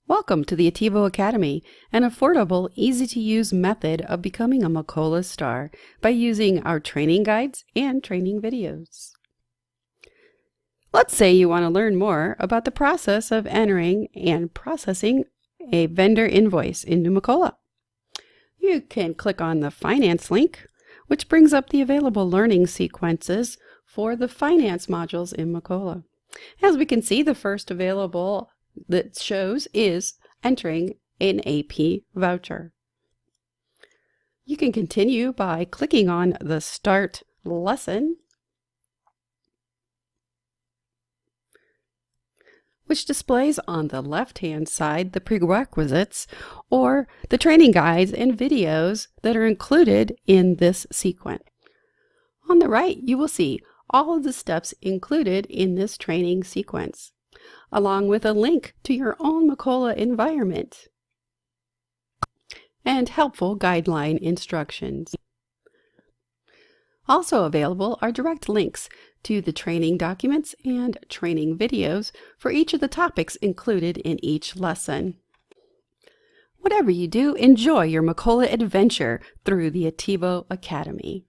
Welcome to the Attivo Academy, an affordable, easy-to-use method of becoming a Macola star by using our training guides and training videos. Let's say you want to learn more about the process of entering and processing a vendor invoice into Macola. You can click on the Finance link, which brings up the available learning sequences for the finance modules in Macola. As we can see, the first available that shows is entering an AP voucher. You can continue by clicking on the Start Lesson, which displays on the left-hand side the prerequisites or the training guides and videos that are included in this sequence. On the right, you will see all of the steps included in this training sequence, along with a link to your own Macola environment and helpful guideline instructions. Also available are direct links to the training documents and training videos for each of the topics included in each lesson. Whatever you do, enjoy your Macola adventure through the Attivo Academy.